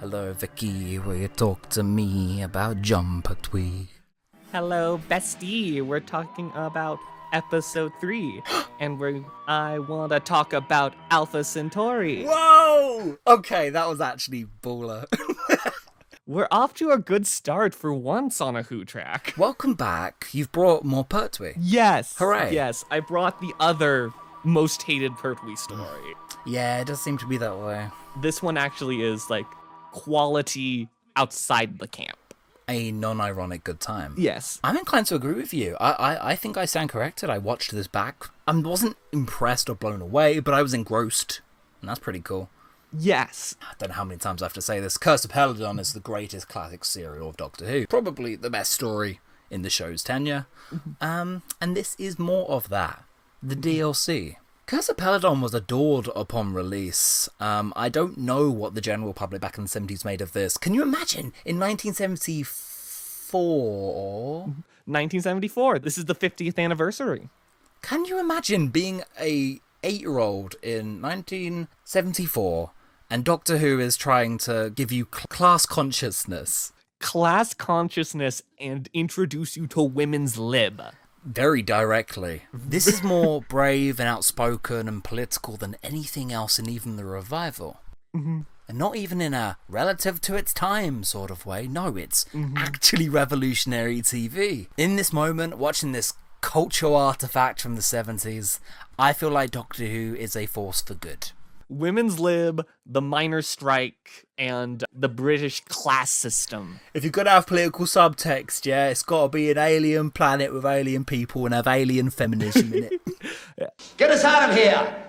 Hello, Vicky, will you talk to me about Jumper Tweet? Hello, bestie. We're talking about episode 3, and I want to talk about Alpha Centauri. Whoa! Okay, that was actually baller. We're off to a good start for once on a Who track. Welcome back. You've brought more Pertwee. Yes. Hooray. Yes, I brought the other most hated Pertwee story. Yeah, it does seem to be that way. This one actually is, like, quality outside the camp. A non-ironic good time. Yes. I'm inclined to agree with you. I think I stand corrected. I watched this back. I wasn't impressed or blown away, but I was engrossed. And that's pretty cool. Yes. I don't know how many times I have to say this. Curse of Peladon is the greatest classic serial of Doctor Who. Probably the best story in the show's tenure. And this is more of that. The DLC. Curse of Peladon was adored upon release. I don't know what the general public back in the 70s made of this. Can you imagine in 1974? 1974. This is the 50th anniversary. Can you imagine being a 8-year-old in 1974 and Doctor Who is trying to give you class consciousness? Class consciousness and introduce you to women's lib. Very directly. This is more brave and outspoken and political than anything else in even the revival. Mm-hmm. And not even in a relative to its time sort of way. No, it's actually revolutionary TV. In this moment, watching this cultural artifact from the 70s, I feel like Doctor Who is a force for good. Women's lib, the miners' strike, and the British class system. If you're going to have political subtext, yeah, it's got to be an alien planet with alien people and have alien feminism in it. Yeah. Get us out of here!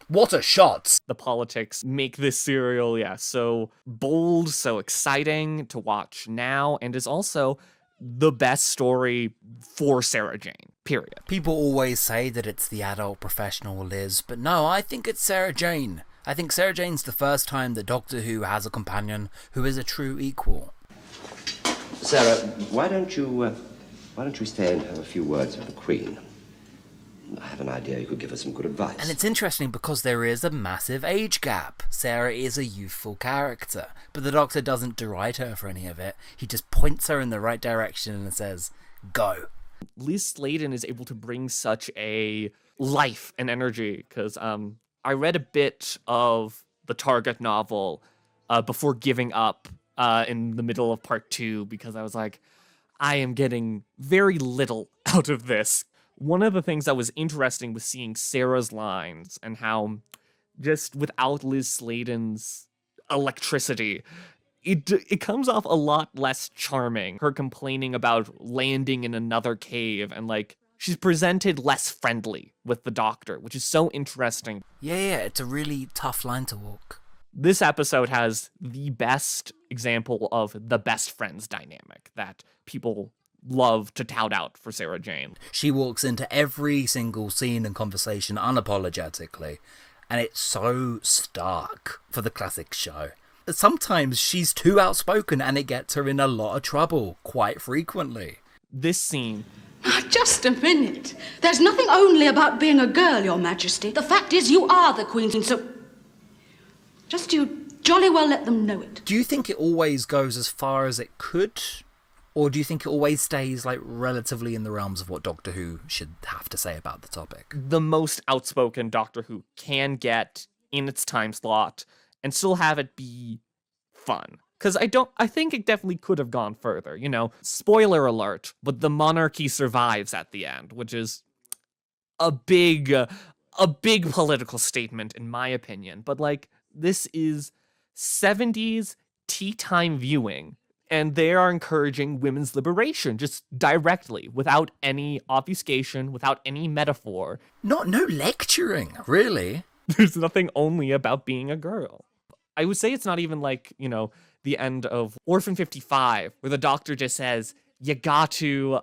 What a shot! The politics make this serial, so bold, so exciting to watch now, and is also the best story for Sarah Jane, period. People always say that it's the adult professional Liz, but no, I think it's Sarah Jane. I think Sarah Jane's the first time that Doctor Who has a companion who is a true equal. Sarah, why don't you stay and have a few words with the Queen? I have an idea you could give her some good advice. And it's interesting because there is a massive age gap. Sarah is a youthful character, but the Doctor doesn't deride her for any of it. He just points her in the right direction and says, go. Liz Sladen is able to bring such a life and energy, because I read a bit of the Target novel before giving up in the middle of part 2, because I was like, I am getting very little out of this. One of the things that was interesting was seeing Sarah's lines and how just without Liz Sladen's electricity, it comes off a lot less charming. Her complaining about landing in another cave and she's presented less friendly with the Doctor, which is so interesting. Yeah, it's a really tough line to walk. This episode has the best example of the best friends dynamic that people love to tout out for Sarah Jane. She walks into every single scene and conversation unapologetically, and it's so stark for the classic show. Sometimes she's too outspoken and it gets her in a lot of trouble, quite frequently. This scene... Now, just a minute. There's nothing only about being a girl, Your Majesty. The fact is you are the Queen, so... just you jolly well let them know it. Do you think it always goes as far as it could? Or do you think it always stays relatively in the realms of what Doctor Who should have to say about the topic? The most outspoken Doctor Who can get in its time slot and still have it be fun. Because I think it definitely could have gone further, Spoiler alert, but the monarchy survives at the end, which is a big political statement in my opinion. But this is 70s tea time viewing. And they are encouraging women's liberation, just directly, without any obfuscation, without any metaphor. No lecturing, really. There's nothing only about being a girl. I would say it's not even the end of Orphan 55, where the Doctor just says, you got to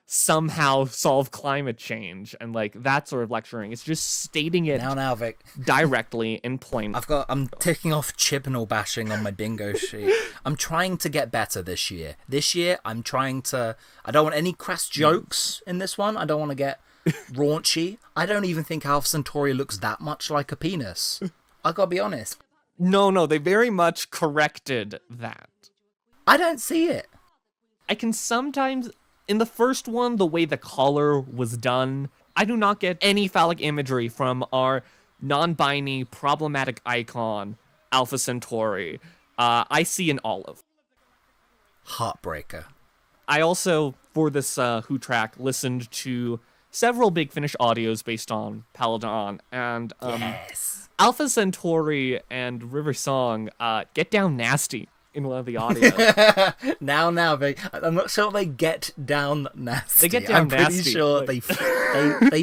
somehow solve climate change, and that sort of lecturing. It's just stating it now, Vic. Directly in plain. I'm ticking off Chibnall bashing on my bingo sheet. I'm trying to get better this year. This year, I'm trying to... I don't want any crass jokes in this one. I don't want to get raunchy. I don't even think Alpha Centauri looks that much like a penis. I gotta be honest. No, they very much corrected that. I don't see it. I can sometimes, in the first one, the way the collar was done, I do not get any phallic imagery from our non-binary problematic icon, Alpha Centauri. I see an olive. Heartbreaker. I also, for this Who track, listened to several Big Finish audios based on Peladon, and Yes. Alpha Centauri and River Song get down nasty in one of the audios. Now, I'm not sure they get down nasty. They get down I'm pretty nasty, sure like- they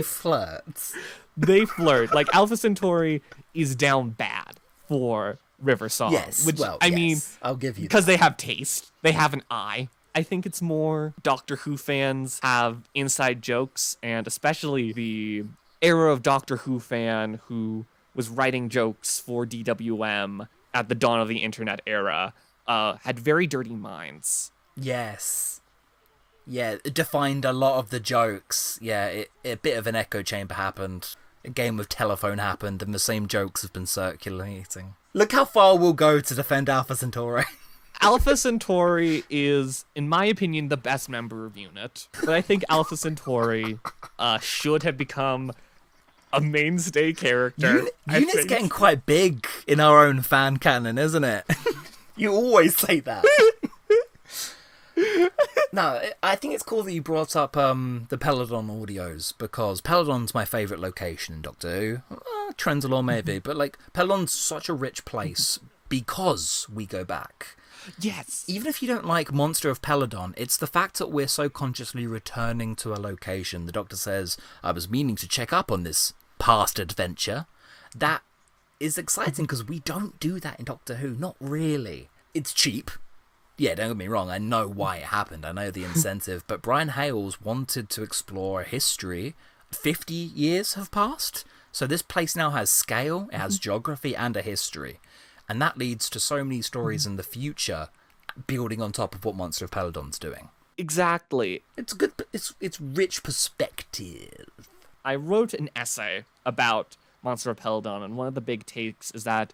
flirt. They flirt. Like, Alpha Centauri is down bad for River Song. Yes, Which, well, I mean, yes, I'll give you because that. they have taste. They have an eye. I think it's more Doctor Who fans have inside jokes, and especially the era of Doctor Who fan who was writing jokes for DWM at the dawn of the internet era had very dirty minds. Yes. Yeah, it defined a lot of the jokes. Yeah, a bit of an echo chamber happened. A game of telephone happened, and the same jokes have been circulating. Look how far we'll go to defend Alpha Centauri. Alpha Centauri is, in my opinion, the best member of UNIT. But I think Alpha Centauri should have become a mainstay character. Unit's getting quite big in our own fan canon, isn't it? You always say that. No, I think it's cool that you brought up the Peladon audios, because Peladon's my favourite location in Doctor Who. Trenzalore maybe, but like Peladon's such a rich place because we go back. Yes. Even if you don't like Monster of Peladon, it's the fact that we're so consciously returning to a location. The Doctor says, I was meaning to check up on this past adventure. That is exciting because we don't do that in Doctor Who. Not really. It's cheap. Yeah, don't get me wrong, I know why it happened, I know the incentive, but Brian Hales wanted to explore history. 50 years have passed, so this place now has scale, it has geography and a history, and that leads to so many stories in the future, building on top of what Monster of Peladon's doing. Exactly. It's good, it's rich perspective. I wrote an essay about Monster of Peladon, and one of the big takes is that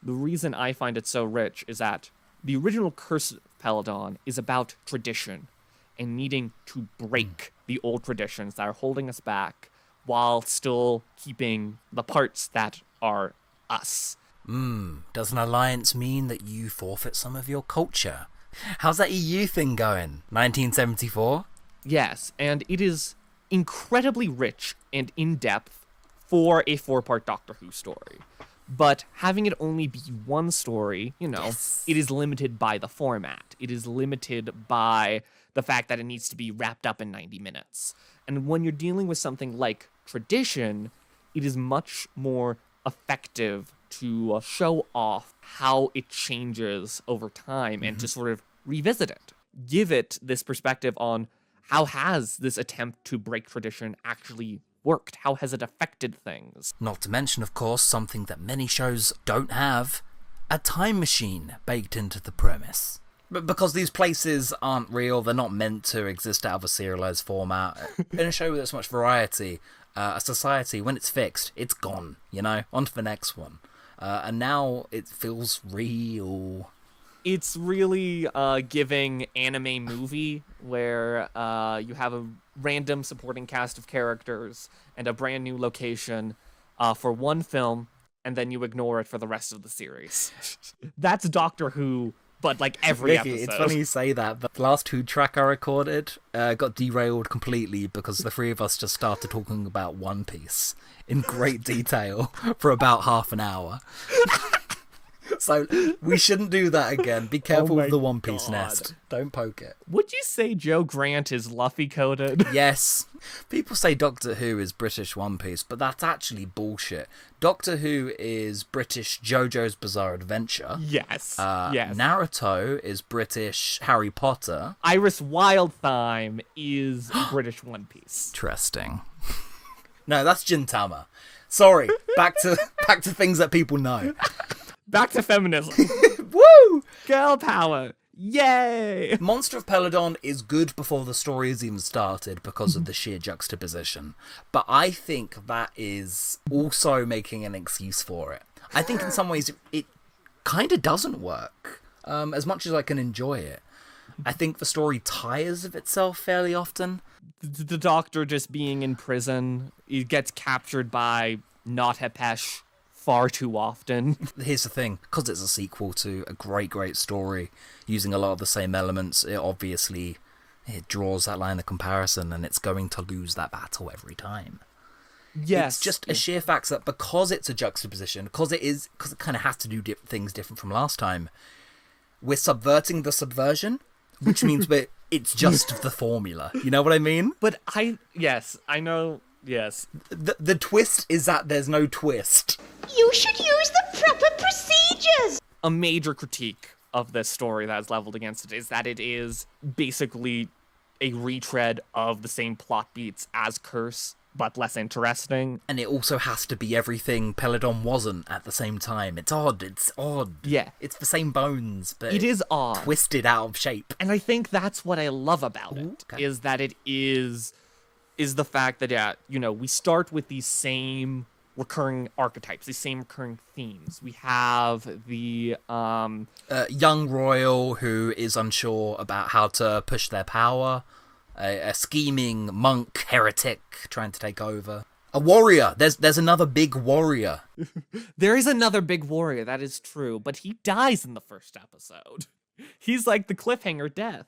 the reason I find it so rich is that the original Curse of Peladon is about tradition and needing to break the old traditions that are holding us back while still keeping the parts that are us. Does an alliance mean that you forfeit some of your culture? How's that EU thing going? 1974? Yes, and it is incredibly rich and in-depth for a 4-part Doctor Who story. But having it only be one story, Yes. It is limited by the format. It is limited by the fact that it needs to be wrapped up in 90 minutes. And when you're dealing with something like tradition, it is much more effective to show off how it changes over time and to sort of revisit it. Give it this perspective on how has this attempt to break tradition actually worked? How has it affected things? Not to mention, of course, something that many shows don't have, a time machine baked into the premise. But because these places aren't real, they're not meant to exist out of a serialized format. In a show with this much variety, a society, when it's fixed, it's gone, on to the next one. And now it feels real. It's really giving anime movie where you have a random supporting cast of characters and a brand new location for one film, and then you ignore it for the rest of the series. That's Doctor Who, but like every Ricky, episode. it's funny you say that, but the last Who track I recorded got derailed completely because the three of us just started talking about One Piece in great detail for about half an hour. So we shouldn't do that again. Be careful with the One Piece nest. Don't poke it. Would you say Joe Grant is Luffy coded? Yes. People say Doctor Who is British One Piece, but that's actually bullshit. Doctor Who is British JoJo's Bizarre Adventure. Yes. Yes. Naruto is British Harry Potter. Iris Wildthyme is British One Piece. Interesting. No, that's Gintama. Sorry. Back to things that people know. Back to feminism. Woo! Girl power. Yay! Monster of Peladon is good before the story has even started because of the sheer juxtaposition. But I think that is also making an excuse for it. I think in some ways it kind of doesn't work. As much as I can enjoy it, I think the story tires of itself fairly often. The Doctor just being in prison, he gets captured by not Hepesh far too often. Here's the thing, because it's a sequel to a great story, using a lot of the same elements, it draws that line of comparison, and it's going to lose that battle every time. Yes. It's just a sheer fact that because it's a juxtaposition, because it kind of has to do things different from last time, we're subverting the subversion, which means it's just the formula. You know what I mean? But I know, yes. The twist is that there's no twist. You should use the proper procedures! A major critique of this story that is leveled against it is that it is basically a retread of the same plot beats as Curse, but less interesting. And it also has to be everything Peladon wasn't at the same time. It's odd. Yeah. It's the same bones, but it is odd. Twisted out of shape. And I think that's what I love about it, okay. is that it is the fact that, we start with these same recurring archetypes, these same recurring themes. We have the young royal who is unsure about how to push their power. A scheming monk heretic trying to take over. A warrior. There's another big warrior. There is another big warrior, that is true, but he dies in the first episode. He's like the cliffhanger death.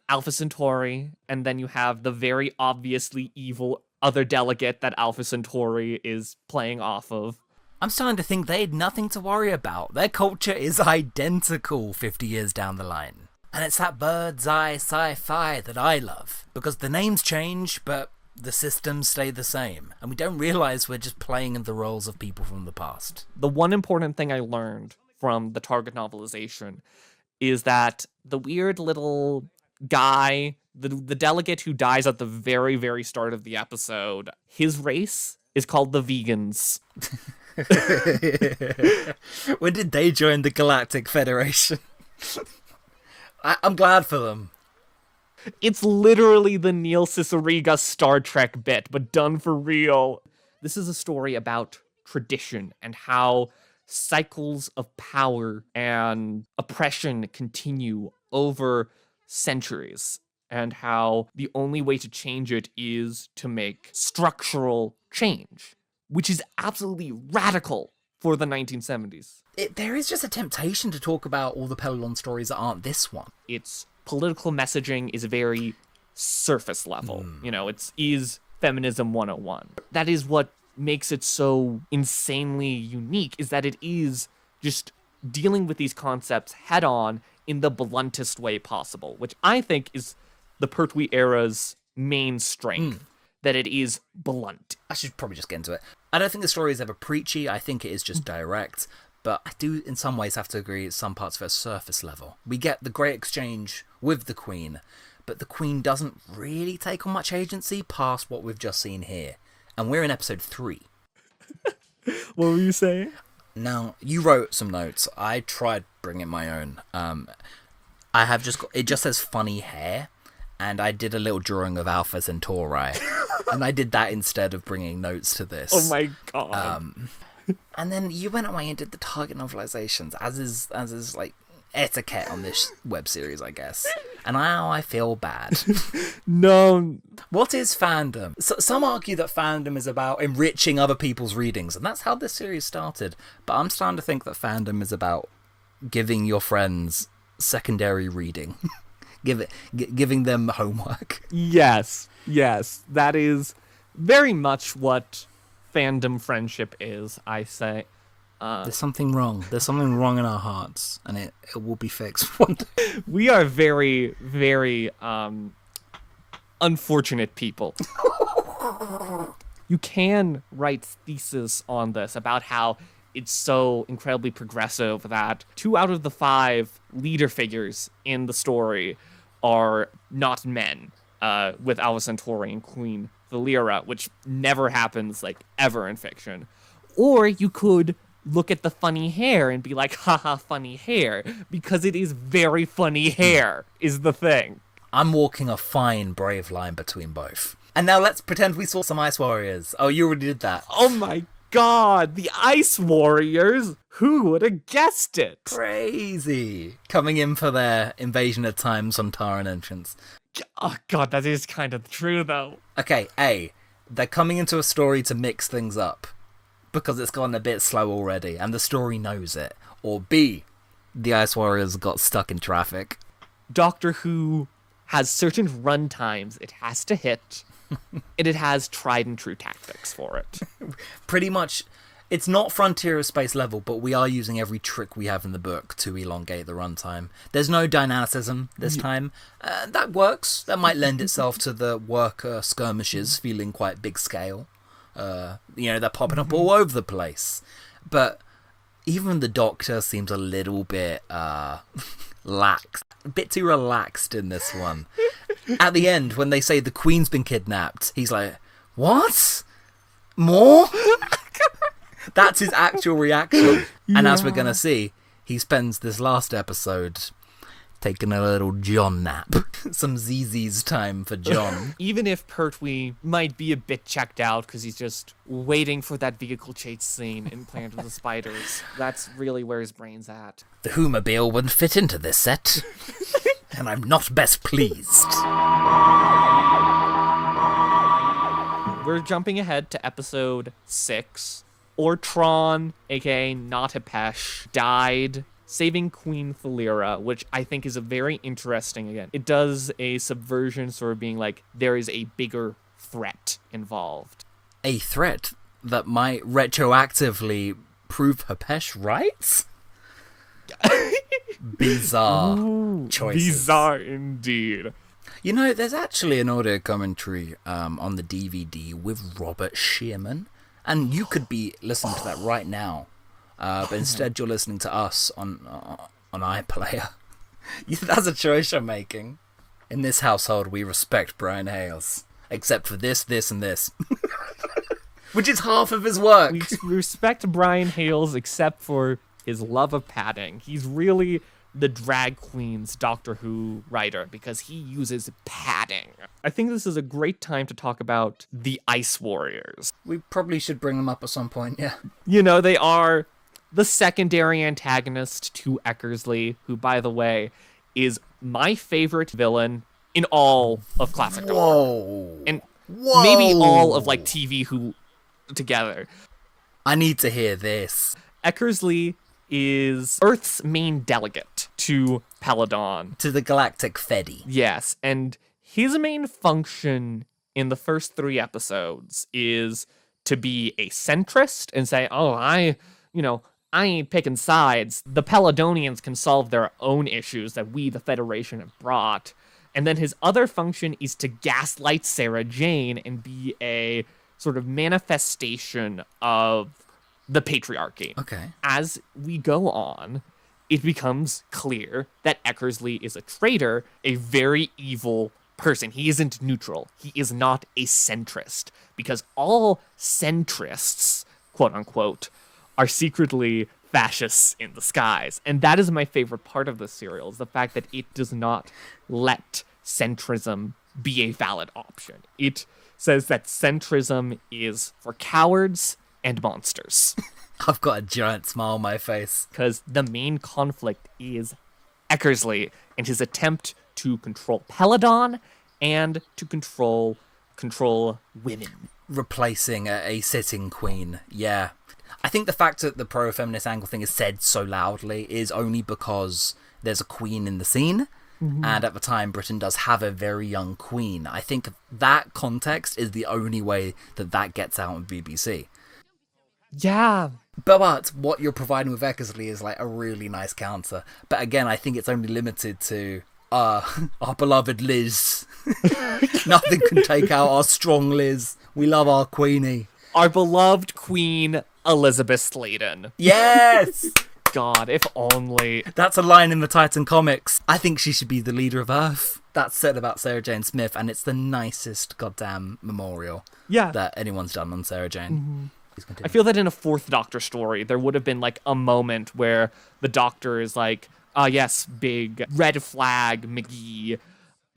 Alpha Centauri, and then you have the very obviously evil other delegate that Alpha Centauri is playing off of. I'm starting to think they had nothing to worry about. Their culture is identical 50 years down the line. And it's that bird's eye sci-fi that I love. Because the names change, but the systems stay the same. And we don't realize we're just playing in the roles of people from the past. The one important thing I learned from the Target novelization is that the weird little guy, the delegate who dies at the very, very start of the episode, his race is called the Vegans. When did they join the Galactic Federation? I'm glad for them. It's literally the Neil Cicerega Star Trek bit, but done for real. This is a story about tradition and how cycles of power and oppression continue over centuries, and how the only way to change it is to make structural change, which is absolutely radical for the 1970s. There is just a temptation to talk about all the Peladon stories that aren't this one. Its political messaging is very surface level. Is feminism 101. That is what makes it so insanely unique, is that it is just dealing with these concepts head on in the bluntest way possible, which I think is the Pertwee era's main strength, that it is blunt. I should probably just get into it. I don't think the story is ever preachy. I think it is just direct. But I do, in some ways, have to agree some parts of it are surface level. We get the great exchange with the Queen, but the Queen doesn't really take on much agency past what we've just seen here. And we're in episode 3. What were you saying? Now, you wrote some notes. I tried bringing my own. I have just got, it just says funny hair, and I did a little drawing of Alpha Centauri. And I did that instead of bringing notes to this. Oh my god. And then you went away and did the Target novelizations, as is like etiquette on this web series, I guess. And now I feel bad. No. What is fandom? Some argue that fandom is about enriching other people's readings, and that's how this series started. But I'm starting to think that fandom is about giving your friends secondary reading, giving them homework. Yes, that is very much what fandom friendship is, I say. There's something wrong. There's something wrong in our hearts, and it will be fixed one day. We are very, very unfortunate people. You can write thesis on this about how it's so incredibly progressive that 2 out of the 5 leader figures in the story are not men, with Alpha Centauri and Queen Valera, which never happens, like, ever in fiction. Or you could look at the funny hair and be like, haha, funny hair, because it is very funny hair, is the thing. I'm walking a fine, brave line between both. And now let's pretend we saw some Ice Warriors. Oh, you already did that. Oh my god, the Ice Warriors! Who would have guessed it? Crazy. Coming in for their Invasion of Time Sontaran entrance. Oh god, that is kind of true, though. Okay, A, they're coming into a story to mix things up, because it's gone a bit slow already, and the story knows it. Or B, the Ice Warriors got stuck in traffic. Doctor Who has certain run times it has to hit, and it has tried and true tactics for it. Pretty much, it's not Frontier of Space level, but we are using every trick we have in the book to elongate the runtime. There's no dynamicism this time. That works. That might lend itself to the worker skirmishes feeling quite big scale. They're popping up all over the place. But even the Doctor seems a little bit lax. A bit too relaxed in this one. At the end, when they say the Queen's been kidnapped, he's like, what? More? That's his actual reaction. Yeah. And as we're going to see, he spends this last episode taking a little John nap. Some ZZ's time for John. Even if Pertwee might be a bit checked out because he's just waiting for that vehicle chase scene in Planet of the Spiders, that's really where his brain's at. The Whomobile wouldn't fit into this set. And I'm not best pleased. We're jumping ahead to episode 6. Ortron, aka Not Hepesh, died saving Queen Thalira, which I think is a very interesting, again, it does a subversion sort of being like, there is a bigger threat involved. A threat that might retroactively prove Hepesh right? Bizarre choices. Bizarre indeed. You know, there's actually an audio commentary on the DVD with Robert Shearman, and you could be listening to that right now, but instead you're listening to us on iPlayer. That's a choice you're making. In this household, we respect Brian Hales, except for this, and this. Which is half of his work. We respect Brian Hales except for his love of padding. He's really the drag queen's Doctor Who writer because he uses padding. I think this is a great time to talk about the Ice Warriors. We probably should bring them up at some point, yeah. You know, they are the secondary antagonist to Eckersley, who, by the way, is my favorite villain in all of classic Doctor Who. And maybe all of, like, TV Who together. I need to hear this. Eckersley is Earth's main delegate to Peladon. To the Galactic Fedi. Yes, and his main function in the first 3 episodes is to be a centrist and say, I ain't picking sides. The Peladonians can solve their own issues that we, the Federation, have brought. And then his other function is to gaslight Sarah Jane and be a sort of manifestation of the patriarchy. Okay. As we go on, it becomes clear that Eckersley is a traitor, a very evil person. He isn't neutral. He is not a centrist, because all centrists, quote unquote, are secretly fascists in disguise. And that is my favorite part of this serial, is the fact that it does not let centrism be a valid option. It says that centrism is for cowards and monsters. I've got a giant smile on my face. Because the main conflict is Eckersley and his attempt to control Peladon and to control women. Replacing a sitting queen, yeah. I think the fact that the pro-feminist angle thing is said so loudly is only because there's a queen in the scene. Mm-hmm. And at the time, Britain does have a very young queen. I think that context is the only way that gets out on BBC. Yeah. But what you're providing with Eckersley is like a really nice counter. But again, I think it's only limited to our beloved Liz. Nothing can take out our strong Liz. We love our Queenie. Our beloved Queen Elizabeth Sladen. Yes! God, if only. That's a line in the Titan comics. I think she should be the leader of Earth. That's said about Sarah Jane Smith, and it's the nicest goddamn memorial that anyone's done on Sarah Jane. Mm-hmm. I feel that in a 4th Doctor story, there would have been like a moment where the Doctor is like, yes, big red flag McGee.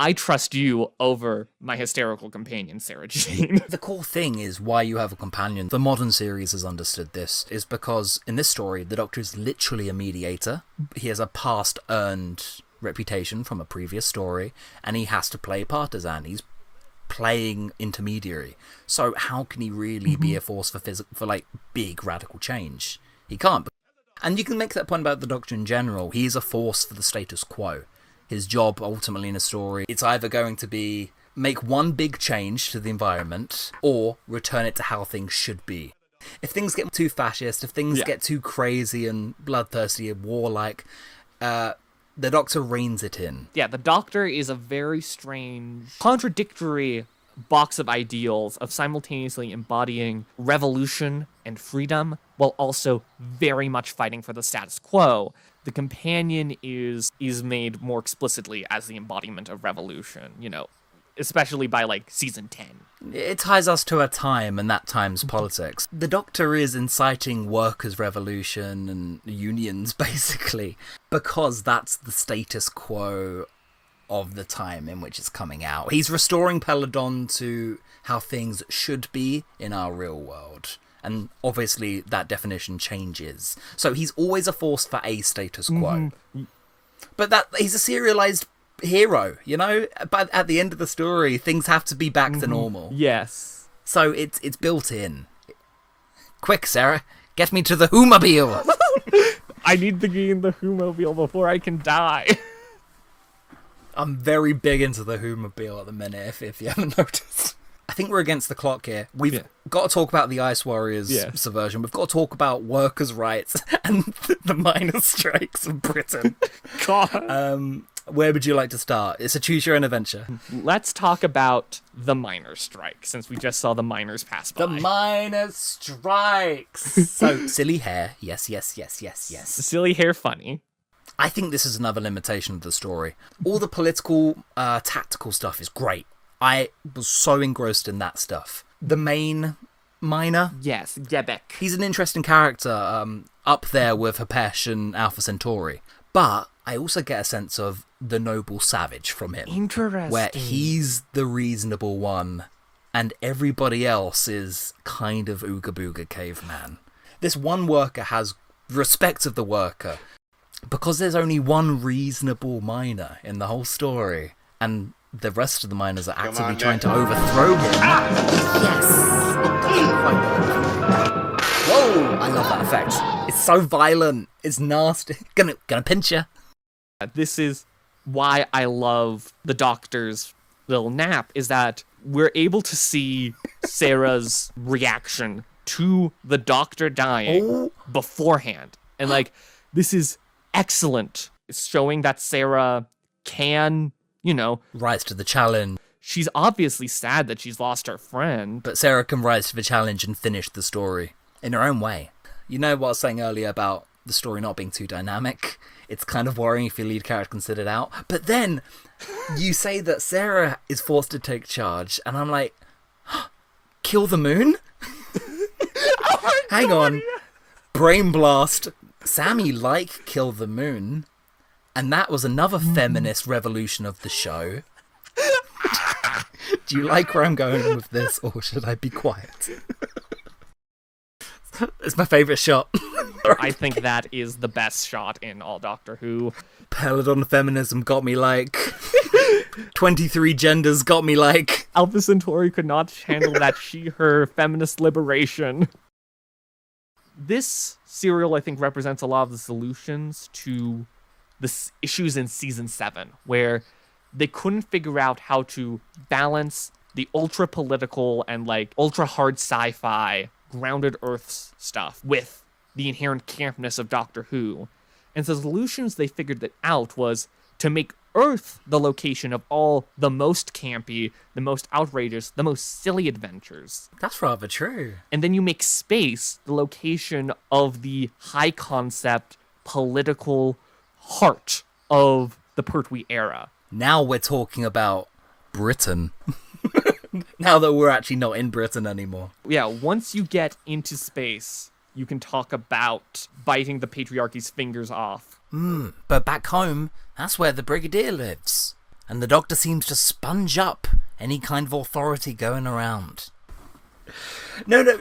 I trust you over my hysterical companion, Sarah Jane. The core thing is why you have a companion. The modern series has understood this, is because in this story, the Doctor is literally a mediator. He has a past earned reputation from a previous story, and he has to play partisan. He's playing intermediary. So how can he really be a force for like big radical change? He can't. And you can make that point about the Doctor in general. He is a force for the status quo. His job ultimately in a story, it's either going to be make one big change to the environment or return it to how things should be. If things get too fascist, if things get too crazy and bloodthirsty and warlike, the Doctor reins it in. Yeah, the Doctor is a very strange, contradictory box of ideals of simultaneously embodying revolution and freedom while also very much fighting for the status quo. The companion is made more explicitly as the embodiment of revolution, you know, especially by like season 10. It ties us to a time, and that time's politics. The Doctor is inciting workers' revolution and unions, basically, because that's the status quo of the time in which it's coming out. He's restoring Peladon to how things should be in our real world. And obviously that definition changes. So he's always a force for a status quo. But that he's a serialized hero, you know? But at the end of the story, things have to be back to normal. Yes. So it's built in. Quick, Sarah, get me to the Whomobile! I need to be in the Whomobile before I can die. I'm very big into the Whomobile at the minute, if you haven't noticed. I think we're against the clock here. We've got to talk about the Ice Warriors subversion. We've got to talk about workers' rights and the miners' strikes of Britain. God. Where would you like to start? It's a choose your own adventure. Let's talk about the miners' strike, since we just saw the miners pass by. The miners' strikes! So, silly hair. Yes. Silly hair funny. I think this is another limitation of the story. All the political, tactical stuff is great. I was so engrossed in that stuff. The main miner? Yes, Gebek. He's an interesting character, up there with Hapesh and Alpha Centauri. But I also get a sense of the noble savage from him. Interesting. Where he's the reasonable one, and everybody else is kind of ooga booga caveman. This one worker has respect of the worker, because there's only one reasonable miner in the whole story, and the rest of the miners are actively trying to overthrow him. Yes! It doesn't quite work. Whoa! I love that effect. It's so violent. It's nasty. Gonna pinch you. This is why I love the Doctor's little nap, is that we're able to see Sarah's reaction to the Doctor dying beforehand. And, like, this is excellent. It's showing that Sarah can, you know, rise to the challenge. She's obviously sad that she's lost her friend. But Sarah can rise to the challenge and finish the story in her own way. You know what I was saying earlier about the story not being too dynamic? It's kind of worrying if your lead character can sit it out. But then you say that Sarah is forced to take charge, and I'm like, kill the moon? Hang on. Brain blast. Sammy like Kill the Moon, and that was another feminist revolution of the show. Do you like where I'm going with this, or should I be quiet? It's my favourite shot. I think that is the best shot in all Doctor Who. Peladon feminism got me like. 23 genders got me like. Alpha Centauri could not handle that her feminist liberation. This serial, I think, represents a lot of the solutions to the issues in season 7, where they couldn't figure out how to balance the ultra-political and, like, ultra-hard sci-fi, grounded Earth stuff with the inherent campness of Doctor Who. And so the solutions they figured that out was to make Earth the location of all the most campy, the most outrageous, the most silly adventures. That's rather true. And then you make space the location of the high concept, political heart of the Pertwee era. Now we're talking about Britain. Now that we're actually not in Britain anymore. Yeah, once you get into space, you can talk about biting the patriarchy's fingers off. But back home, that's where the Brigadier lives. And the Doctor seems to sponge up any kind of authority going around. No,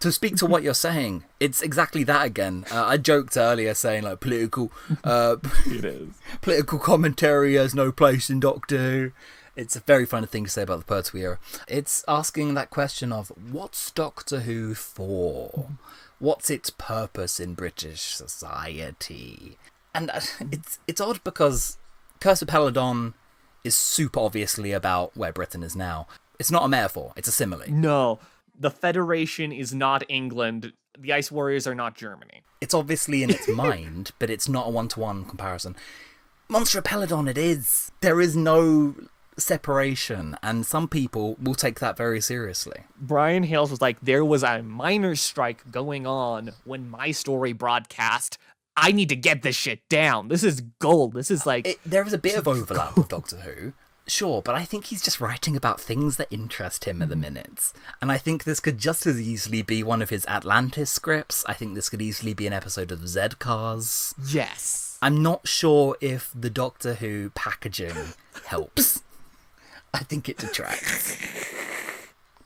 to speak to what you're saying, it's exactly that again. I joked earlier saying, like, political It is. political commentary has no place in Doctor Who. It's a very funny thing to say about the Pertwee era. It's asking that question of, what's Doctor Who for? What's its purpose in British society? And it's odd because Curse of Peladon is super obviously about where Britain is now. It's not a metaphor, it's a simile. No, the Federation is not England. The Ice Warriors are not Germany. It's obviously in its mind, but it's not a one-to-one comparison. Monster of Peladon, it is. There is no separation, and some people will take that very seriously. Brian Hales was like, there was a miners' strike going on when my story broadcast. I need to get this shit down. This is gold. This is like... There is a bit of overlap with Doctor Who, sure, but I think he's just writing about things that interest him at the minute. And I think this could just as easily be one of his Atlantis scripts. I think this could easily be an episode of Z-Cars. Yes. I'm not sure if the Doctor Who packaging helps. I think it detracts.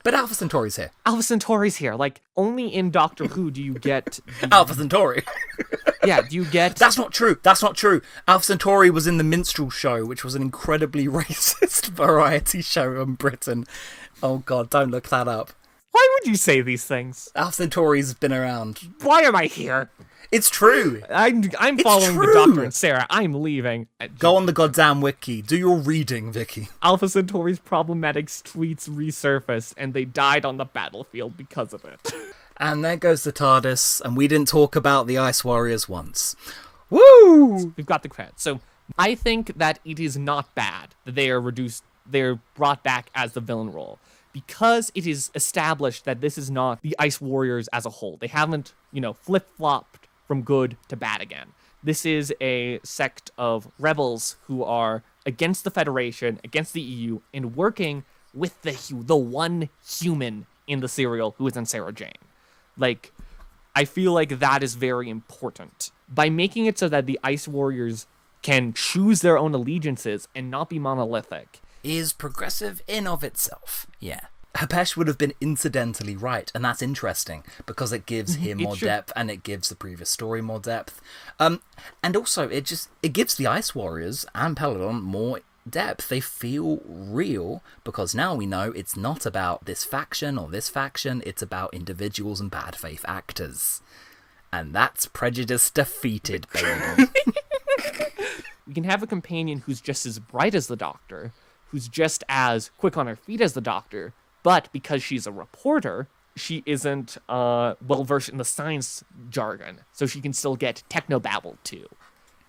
But Alpha Centauri's here. Alpha Centauri's here. Like, only in Doctor Who do you get... Alpha Centauri. Yeah, do you get... That's not true. Alpha Centauri was in the Minstrel Show, which was an incredibly racist variety show in Britain. Oh god, don't look that up. Why would you say these things? Alpha Centauri's been around. Why am I here? It's true. I'm following true. the Doctor and Sarah. I'm leaving. Go on the goddamn wiki. Do your reading, Vicky. Alpha Centauri's problematic tweets resurfaced, and they died on the battlefield because of it. And there goes the TARDIS, and we didn't talk about the Ice Warriors once. Woo! We've got the credits. So I think that it is not bad that they're brought back as the villain role, because it is established that this is not the Ice Warriors as a whole. They haven't, flip-flopped from good to bad again. This is a sect of rebels who are against the Federation, against the EU, and working with the one human in the serial who isn't Sarah Jane. Like, I feel like that is very important. By making it so that the Ice Warriors can choose their own allegiances and not be monolithic. Is progressive in of itself. Yeah. Hapesh would have been incidentally right, and that's interesting, because it gives him more depth, and it gives the previous story more depth. And also, it gives the Ice Warriors and Peladon more depth. They feel real, because now we know it's not about this faction or this faction, it's about individuals and bad faith actors. And that's prejudice defeated, baby. We can have a companion who's just as bright as the Doctor, who's just as quick on her feet as the Doctor, but because she's a reporter, she isn't well-versed in the science jargon, so she can still get technobabble too.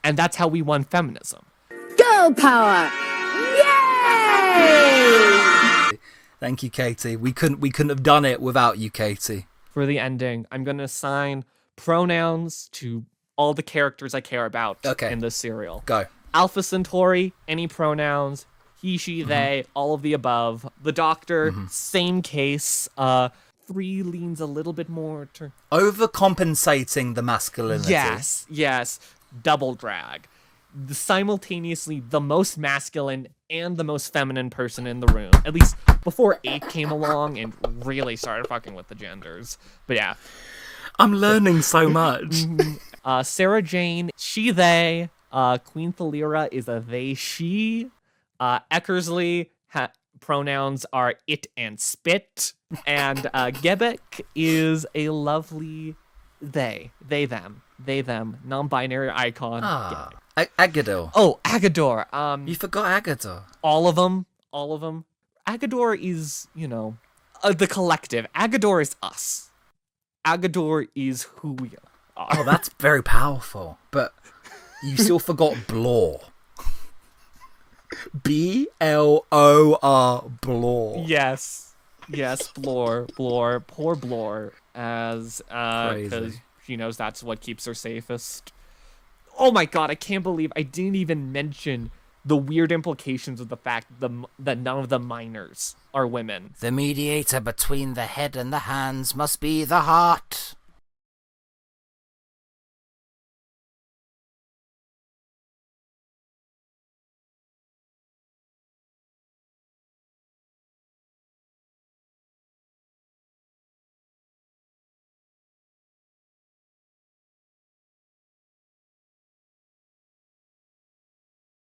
And that's how we won feminism. Girl power! Yay! Thank you, Katie. We couldn't have done it without you, Katie. For the ending, I'm going to assign pronouns to all the characters I care about in this serial. Go. Alpha Centauri, any pronouns. He, she, they, all of the above. The Doctor, same case. 3 leans a little bit more to... Overcompensating the masculinity. Yes. Double drag. Simultaneously the most masculine and the most feminine person in the room. At least before 8 came along and really started fucking with the genders. But yeah. I'm learning so much. Sarah Jane, she, they. Queen Thalira is a they, she. Eckersley pronouns are it and spit, and Gebek is a lovely they, them, non-binary icon. Agador. Oh, Agador. You forgot Agador. All of them. Agador is, the collective. Agador is us. Agador is who we are. Oh, that's very powerful. But you still forgot Blore. B-L-O-R, Blore. Yes, Blore, poor Blore, as because she knows that's what keeps her safest. Oh my god, I can't believe I didn't even mention the weird implications of the fact that none of the miners are women. The mediator between the head and the hands must be the heart.